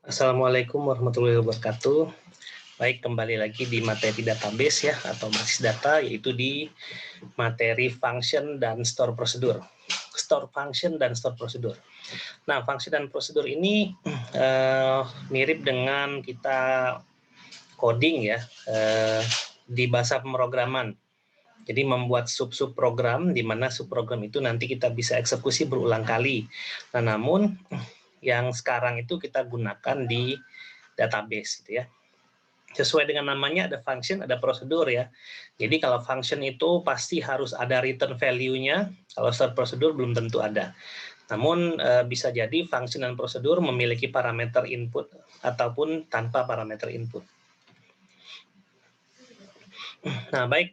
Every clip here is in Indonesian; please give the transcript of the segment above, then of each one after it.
Assalamualaikum warahmatullahi wabarakatuh. Baik, kembali lagi di materi database ya, atau basis data, yaitu di materi function dan store prosedur. Store function dan store prosedur. Nah, function dan prosedur ini mirip dengan kita coding ya, di bahasa pemrograman. Jadi membuat sub-sub program, di mana subprogram itu nanti kita bisa eksekusi berulang kali. Nah, namun yang sekarang itu kita gunakan di database gitu ya. Sesuai dengan namanya, ada function, ada prosedur ya. Jadi kalau function itu pasti harus ada return value-nya, kalau store prosedur belum tentu ada. Namun bisa jadi function dan prosedur memiliki parameter input ataupun tanpa parameter input. Nah, baik,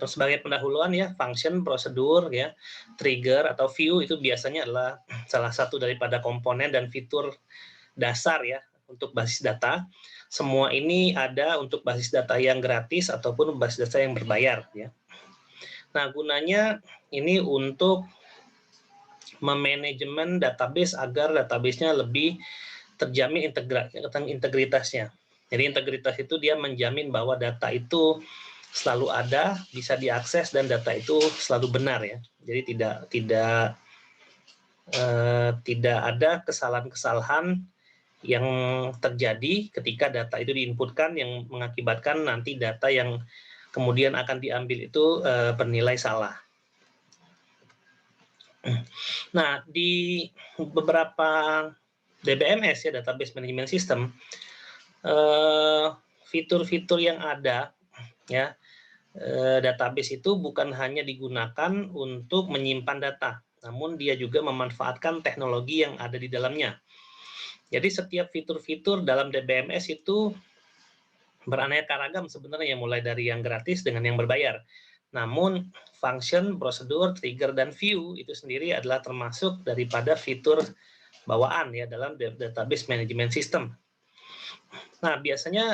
sebagai pendahuluan ya, function, prosedur ya, trigger atau view itu biasanya adalah salah satu daripada komponen dan fitur dasar ya untuk basis data. Semua ini ada untuk basis data yang gratis ataupun basis data yang berbayar ya. Nah, gunanya ini untuk memanajemen database agar database-nya lebih terjamin integritasnya. Jadi integritas itu dia menjamin bahwa data itu selalu ada, bisa diakses, dan data itu selalu benar ya. Jadi tidak ada kesalahan-kesalahan yang terjadi ketika data itu diinputkan yang mengakibatkan nanti data yang kemudian akan diambil itu bernilai salah. Nah, di beberapa DBMS ya, Database Management System, fitur-fitur yang ada ya, database itu bukan hanya digunakan untuk menyimpan data, namun dia juga memanfaatkan teknologi yang ada di dalamnya. Jadi setiap fitur-fitur dalam DBMS itu beraneka ragam sebenarnya, mulai dari yang gratis dengan yang berbayar. Namun function, prosedur, trigger, dan view itu sendiri adalah termasuk daripada fitur bawaan ya dalam database management system. Nah, biasanya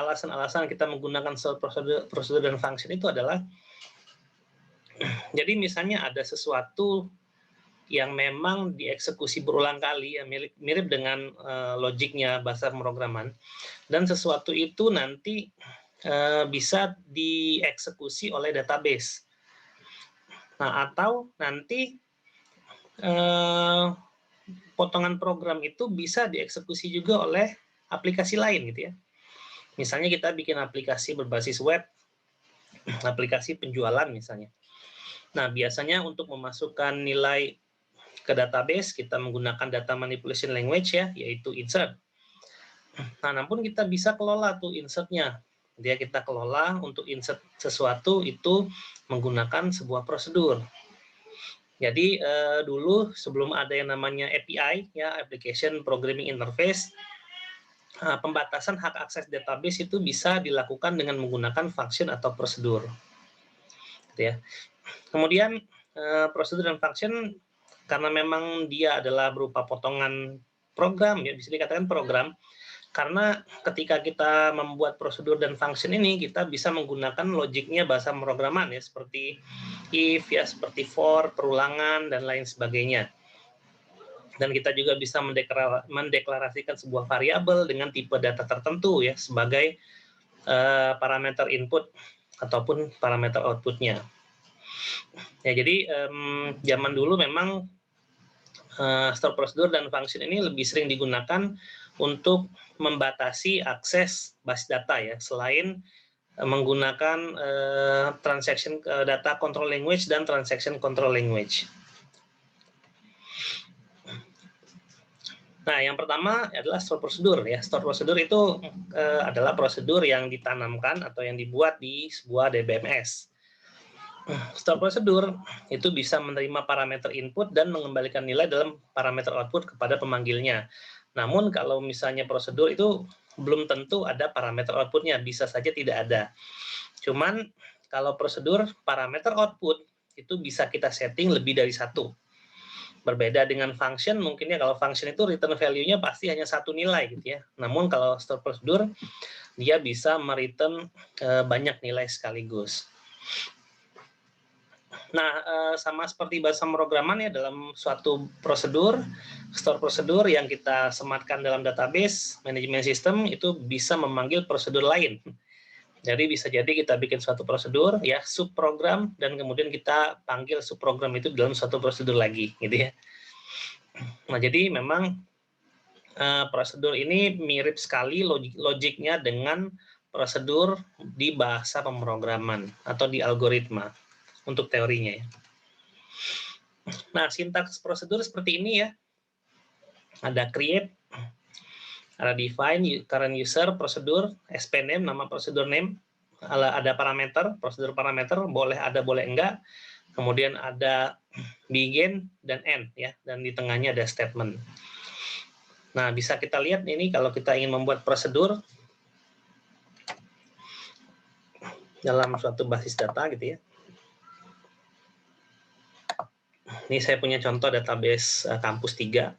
alasan-alasan kita menggunakan prosedur dan function itu adalah jadi misalnya ada sesuatu yang memang dieksekusi berulang kali ya, mirip dengan logiknya bahasa pemrograman, dan sesuatu itu nanti bisa dieksekusi oleh database. Nah, atau nanti potongan program itu bisa dieksekusi juga oleh aplikasi lain gitu ya. Misalnya kita bikin aplikasi berbasis web, aplikasi penjualan misalnya. Nah, biasanya untuk memasukkan nilai ke database kita menggunakan data manipulation language ya, yaitu insert. Nah, namun kita bisa kelola tuh insertnya. Dia kita kelola untuk insert sesuatu itu menggunakan sebuah prosedur. Jadi dulu sebelum ada yang namanya API ya, Application Programming Interface, pembatasan hak akses database itu bisa dilakukan dengan menggunakan function atau prosedur. Gitu ya. Kemudian prosedur dan function karena memang dia adalah berupa potongan program ya, bisa dikatakan program, karena ketika kita membuat prosedur dan function ini kita bisa menggunakan logiknya bahasa pemrograman ya, seperti if ya, seperti for, perulangan, dan lain sebagainya. Dan kita juga bisa mendeklarasikan sebuah variabel dengan tipe data tertentu ya sebagai parameter input ataupun parameter outputnya. Ya, jadi zaman dulu memang store prosedur dan function ini lebih sering digunakan untuk membatasi akses basis data ya, selain menggunakan transaction data control language dan transaction control language. Nah, yang pertama adalah store prosedur ya. Store prosedur itu adalah prosedur yang ditanamkan atau yang dibuat di sebuah DBMS. Store prosedur itu bisa menerima parameter input dan mengembalikan nilai dalam parameter output kepada pemanggilnya. Namun kalau misalnya prosedur itu belum tentu ada parameter outputnya, bisa saja tidak ada. Cuman kalau prosedur parameter output itu bisa kita setting lebih dari satu. Berbeda dengan function, mungkin ya kalau function itu return value-nya pasti hanya satu nilai gitu ya. Namun kalau store prosedur dia bisa mereturn banyak nilai sekaligus. Nah, sama seperti bahasa pemrograman ya, dalam suatu prosedur, store prosedur yang kita sematkan dalam database manajemen sistem itu bisa memanggil prosedur lain. Jadi bisa jadi kita bikin suatu prosedur ya, subprogram, dan kemudian kita panggil subprogram itu dalam suatu prosedur lagi, gitu ya. Nah, jadi memang prosedur ini mirip sekali logiknya dengan prosedur di bahasa pemrograman atau di algoritma untuk teorinya ya. Nah, sintaks prosedur seperti ini ya. Ada create, ada define, current user, prosedur, sp name, nama prosedur name, ada parameter, prosedur parameter, boleh ada, boleh enggak. Kemudian ada begin dan end ya, dan di tengahnya ada statement. Nah, bisa kita lihat ini kalau kita ingin membuat prosedur dalam suatu basis data gitu ya. Ini saya punya contoh database kampus 3,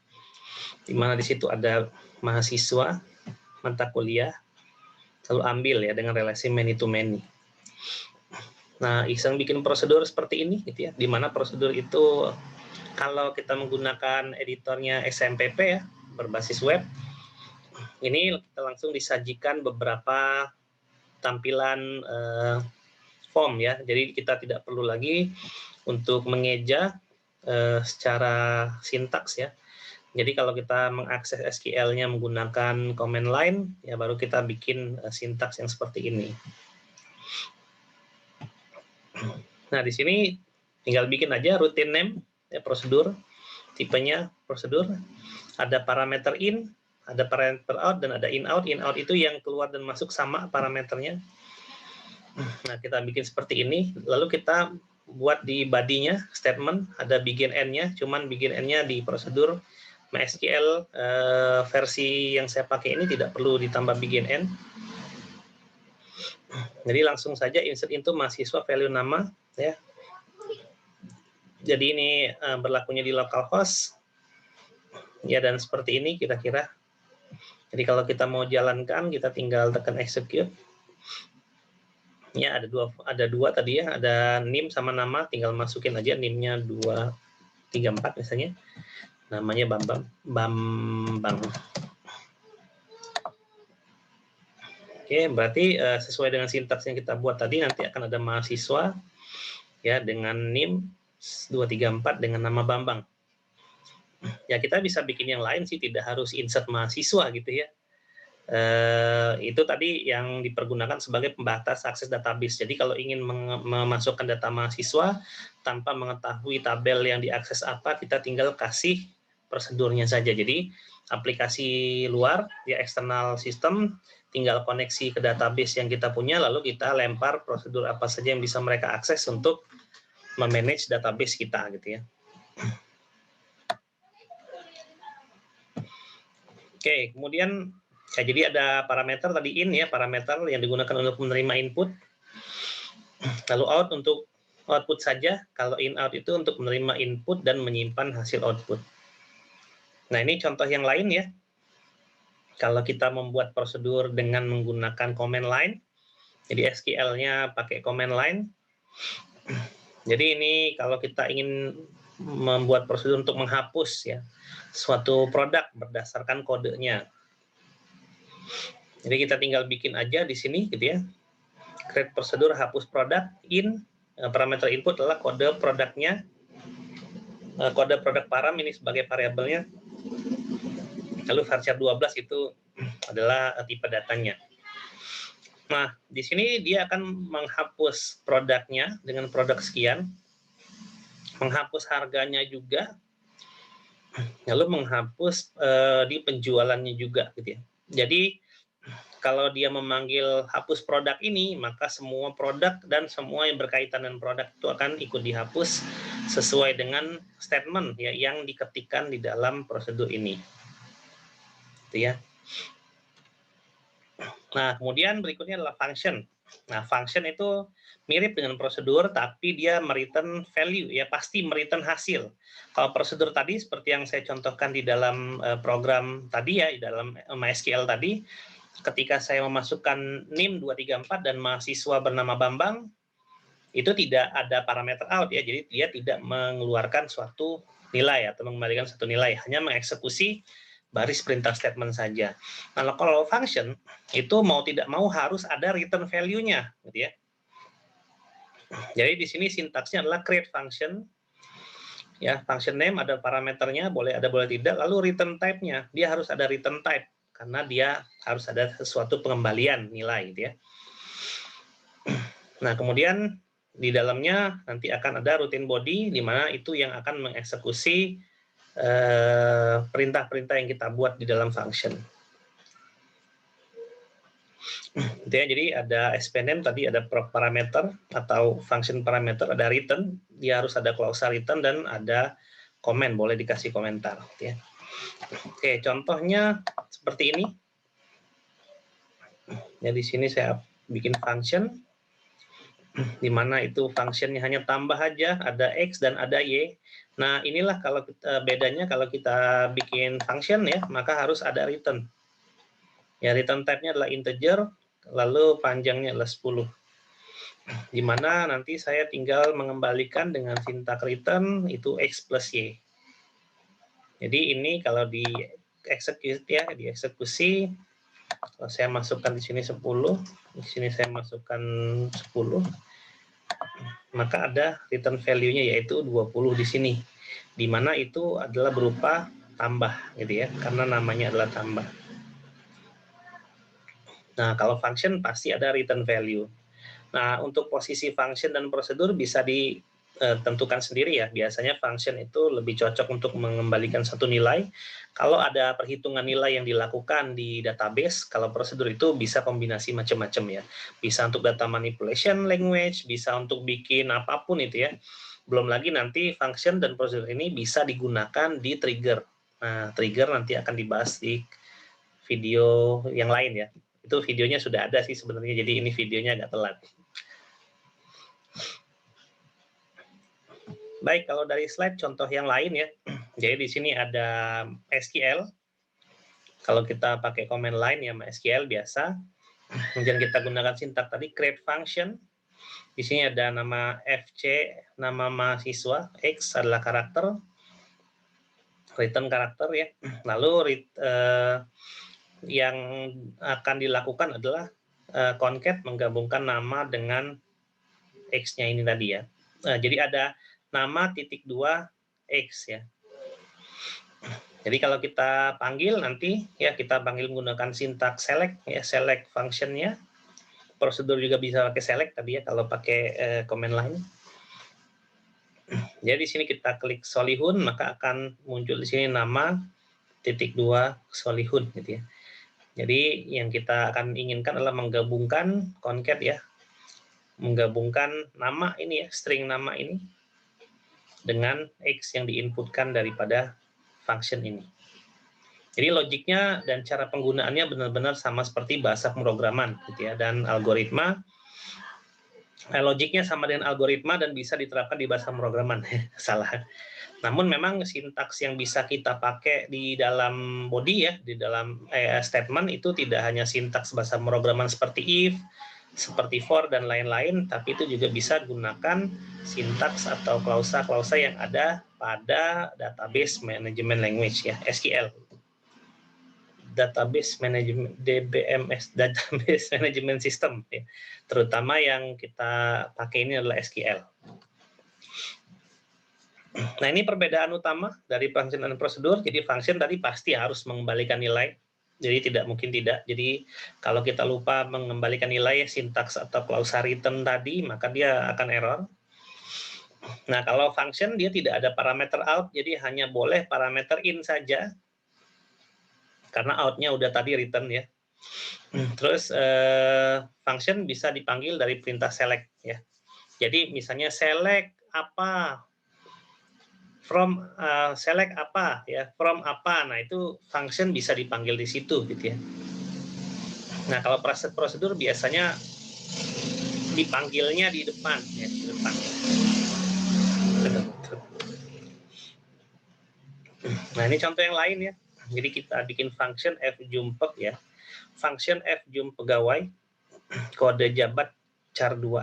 di mana di situ ada mahasiswa, mata kuliah, lalu ambil ya dengan relasi many to many. Nah, iseng bikin prosedur seperti ini gitu ya, di mana prosedur itu kalau kita menggunakan editornya XMPP ya, berbasis web, ini kita langsung disajikan beberapa tampilan form ya, jadi kita tidak perlu lagi untuk mengeja secara sintaks ya. Jadi kalau kita mengakses SQL-nya menggunakan command line, ya baru kita bikin sintaks yang seperti ini. Nah, di sini tinggal bikin aja routine name, ya, prosedur, tipenya prosedur, ada parameter in, ada parameter out, dan ada in out. In out itu yang keluar dan masuk sama parameternya. Nah, kita bikin seperti ini, lalu kita buat di body-nya statement, ada begin end-nya, cuman begin end-nya di prosedur MySQL versi yang saya pakai ini tidak perlu ditambah begin end. Jadi langsung saja insert into mahasiswa value nama ya. Jadi ini berlakunya di localhost ya, dan seperti ini kira-kira. Jadi kalau kita mau jalankan kita tinggal tekan execute. Ya, ada dua tadi ya, ada NIM sama nama, tinggal masukin aja NIM-nya 234 misalnya. Namanya Bambang. Oke, berarti sesuai dengan sintaks yang kita buat tadi, nanti akan ada mahasiswa ya dengan NIM 234 dengan nama Bambang. Ya, kita bisa bikin yang lain sih, tidak harus insert mahasiswa gitu ya. Itu tadi yang dipergunakan sebagai pembatas akses database. Jadi kalau ingin memasukkan data mahasiswa tanpa mengetahui tabel yang diakses apa, kita tinggal kasih prosedurnya saja. Jadi aplikasi luar ya, eksternal sistem, tinggal koneksi ke database yang kita punya, lalu kita lempar prosedur apa saja yang bisa mereka akses untuk memanage database kita gitu ya. Oke, kemudian ya, jadi ada parameter tadi in ya, parameter yang digunakan untuk menerima input, lalu out untuk output saja, kalau in out itu untuk menerima input dan menyimpan hasil output. Nah, ini contoh yang lain ya. Kalau kita membuat prosedur dengan menggunakan command line, jadi SQL-nya pakai command line. Jadi ini kalau kita ingin membuat prosedur untuk menghapus ya suatu produk berdasarkan kodenya. Jadi kita tinggal bikin aja di sini gitu ya. Create prosedur hapus produk, in, parameter input adalah kode produknya, kode produk param ini sebagai variabelnya. Lalu varchar 12 itu adalah tipe datanya. Nah, di sini dia akan menghapus produknya dengan produk sekian, menghapus harganya juga, lalu menghapus di penjualannya juga gitu ya. Jadi kalau dia memanggil hapus produk ini, maka semua produk dan semua yang berkaitan dengan produk itu akan ikut dihapus sesuai dengan statement ya yang diketikkan di dalam prosedur ini. Gitu ya. Nah, kemudian berikutnya adalah function. Nah, function itu mirip dengan prosedur, tapi dia mereturn value, ya pasti mereturn hasil. Kalau prosedur tadi, seperti yang saya contohkan di dalam program tadi ya, di dalam MySQL tadi, ketika saya memasukkan NIM 234 dan mahasiswa bernama Bambang, itu tidak ada parameter out ya, jadi dia tidak mengeluarkan suatu nilai atau mengembalikan satu nilai, hanya mengeksekusi baris perintah statement saja. Nah, kalau function itu mau tidak mau harus ada return value-nya, gitu ya. Jadi di sini sintaksnya adalah create function, ya function name ada parameternya, boleh ada boleh tidak, lalu return type-nya dia harus ada return type karena dia harus ada sesuatu pengembalian nilai, gitu ya. Nah, kemudian di dalamnya nanti akan ada routine body, di mana itu yang akan mengeksekusi perintah-perintah yang kita buat di dalam function. Jadi ada SPName tadi, ada parameter atau function parameter, ada return, dia harus ada klausa return, dan ada komen, boleh dikasih komentar. Ya. Oke, contohnya seperti ini. Ya, di sini saya bikin function, di mana itu functionnya hanya tambah aja, ada X dan ada Y. Nah, inilah kalau bedanya kalau kita bikin function ya, maka harus ada return. Ya, return type-nya adalah integer, lalu panjangnya adalah 10. Di mana nanti saya tinggal mengembalikan dengan sintak return itu X plus Y. Jadi ini kalau dieksekusi, kalau saya masukkan di sini 10, di sini saya masukkan 10, maka ada return value-nya yaitu 20 di sini, di mana itu adalah berupa tambah, gitu ya, karena namanya adalah tambah. Nah, kalau function pasti ada return value. Nah, untuk posisi function dan prosedur bisa ditentukan sendiri ya. Biasanya function itu lebih cocok untuk mengembalikan satu nilai. Kalau ada perhitungan nilai yang dilakukan di database, kalau prosedur itu bisa kombinasi macam-macam ya. Bisa untuk data manipulation language, bisa untuk bikin apapun itu ya. Belum lagi nanti function dan prosedur ini bisa digunakan di trigger. Nah, trigger nanti akan dibahas di video yang lain ya. Itu videonya sudah ada sih sebenarnya, jadi ini videonya agak telat. Baik, kalau dari slide contoh yang lain ya. Jadi di sini ada SQL. Kalau kita pakai command line ya SQL biasa. Kemudian kita gunakan sintak tadi create function. Di sini ada nama FC, nama mahasiswa, X adalah karakter, return karakter ya. Lalu yang akan dilakukan adalah concat, menggabungkan nama dengan X-nya ini tadi ya. Jadi ada nama titik 2 X ya. Jadi kalau kita panggil nanti ya kita panggil menggunakan sintak select ya, select function-nya. Prosedur juga bisa pakai select tadi ya kalau pakai command line. Jadi di sini kita klik Solihun, maka akan muncul di sini nama titik 2 Solihun gitu ya. Jadi yang kita akan inginkan adalah menggabungkan concat ya. Menggabungkan nama ini ya, string nama ini dengan X yang diinputkan daripada function ini. Jadi logiknya dan cara penggunaannya benar-benar sama seperti bahasa pemrograman gitu ya, dan algoritma logiknya sama dengan algoritma dan bisa diterapkan di bahasa pemrograman. Salah. Namun memang sintaks yang bisa kita pakai di dalam body ya, di dalam statement itu tidak hanya sintaks bahasa pemrograman seperti if, seperti for dan lain-lain, tapi itu juga bisa gunakan sintaks atau klausa-klausa yang ada pada database management language ya, SQL. Database management DBMS, database management system ya. Terutama yang kita pakai ini adalah SQL. Nah, ini perbedaan utama dari function dan prosedur. Jadi function tadi pasti harus mengembalikan nilai. Jadi tidak mungkin tidak. Jadi kalau kita lupa mengembalikan nilai sintaks atau klausa return tadi, maka dia akan error. Nah, kalau function dia tidak ada parameter out, jadi hanya boleh parameter in saja. Karena out-nya udah tadi return ya. Terus function bisa dipanggil dari perintah select ya. Jadi misalnya select apa, from select apa ya, from apa. Nah, itu function bisa dipanggil di situ gitu ya. Nah, kalau prosedur biasanya dipanggilnya di depan ya, di depan. Nah, ini contoh yang lain ya. Jadi kita bikin function fjump ya. Function fjump pegawai, kode jabat char 2.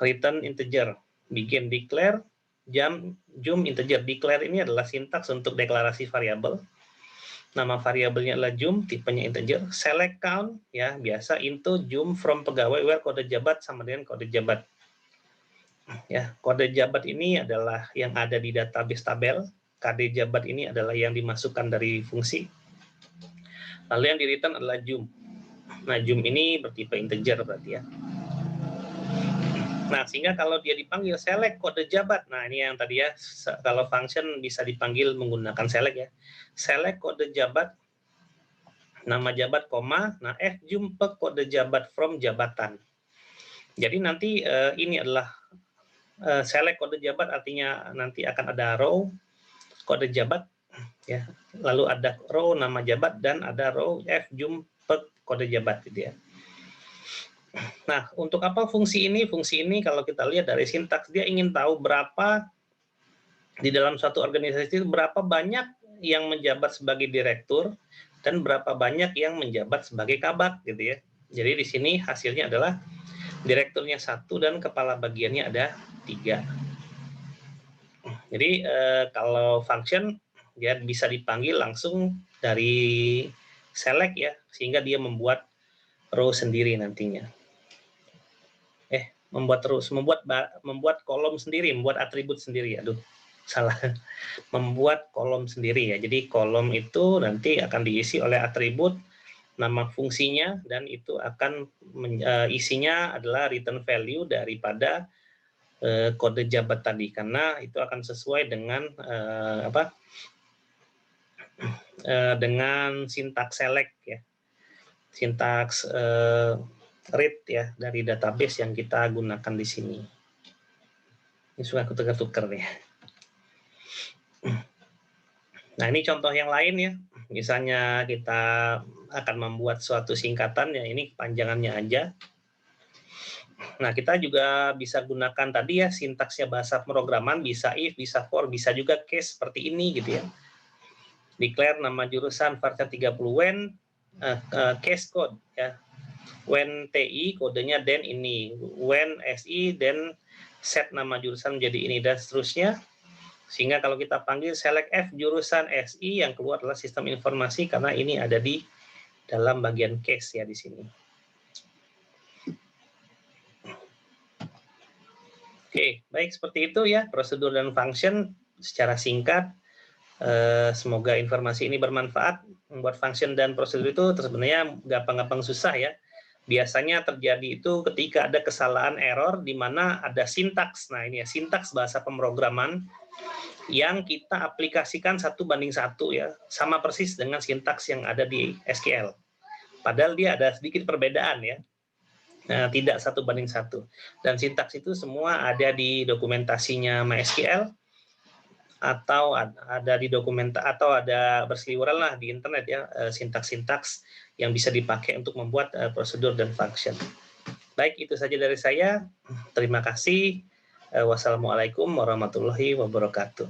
return integer, bikin declare jum integer. Declare ini adalah sintaks untuk deklarasi variabel. Nama variabelnya adalah jum, tipenya integer. Select count, ya biasa into jum from pegawai where kode jabat sama dengan kode jabat. Ya, kode jabat ini adalah yang ada di database tabel. KD jabat ini adalah yang dimasukkan dari fungsi. Lalu yang di return adalah jum. Nah, jum ini bertipe integer berarti ya. Nah, sehingga kalau dia dipanggil select kode jabat, nah ini yang tadi ya, kalau function bisa dipanggil menggunakan select ya. Select kode jabat, nama jabat, koma, nah fjum pe kode jabat from jabatan. Jadi nanti ini adalah select kode jabat, artinya nanti akan ada row kode jabat, ya. Lalu ada row nama jabat dan ada row fjum pe kode jabat gitu ya. Nah, untuk apa fungsi ini? Fungsi ini kalau kita lihat dari sintaks, dia ingin tahu berapa di dalam suatu organisasi itu berapa banyak yang menjabat sebagai direktur dan berapa banyak yang menjabat sebagai kabak gitu ya. Jadi di sini hasilnya adalah direkturnya 1 dan kepala bagiannya ada 3. Jadi kalau function dia bisa dipanggil langsung dari select ya, sehingga dia membuat row sendiri nantinya. Membuat kolom sendiri, membuat atribut sendiri. Aduh, salah. Membuat kolom sendiri ya. Jadi kolom itu nanti akan diisi oleh atribut, nama fungsinya, dan itu akan isinya adalah return value daripada kode jabat tadi, karena itu akan sesuai dengan dengan sintaks select ya. Sintaks read ya dari database yang kita gunakan di sini. Ini suka aku tukar-tukar nih. Nah, ini contoh yang lain ya. Misalnya kita akan membuat suatu singkatan ya, ini panjangannya aja. Nah, kita juga bisa gunakan tadi ya sintaksnya bahasa pemrograman, bisa if, bisa for, bisa juga case seperti ini gitu ya. Declare nama jurusan varchar 30 when case code ya. When TI kodenya then ini, when SI then set nama jurusan menjadi ini dan seterusnya. Sehingga kalau kita panggil select F jurusan SI, yang keluar adalah sistem informasi karena ini ada di dalam bagian case ya di sini. Oke, baik seperti itu ya prosedur dan function secara singkat. Semoga informasi ini bermanfaat. Membuat function dan prosedur itu sebenarnya gampang-gampang susah ya. Biasanya terjadi itu ketika ada kesalahan error di mana ada sintaks. Nah ini ya sintaks bahasa pemrograman yang kita aplikasikan 1:1 ya, sama persis dengan sintaks yang ada di SQL. Padahal dia ada sedikit perbedaan ya, tidak 1:1. Dan sintaks itu semua ada di dokumentasinya MySQL atau ada di atau ada berseliweran lah di internet ya, sintaks-sintaks yang bisa dipakai untuk membuat prosedur dan function. Baik, itu saja dari saya. Terima kasih. Wassalamualaikum warahmatullahi wabarakatuh.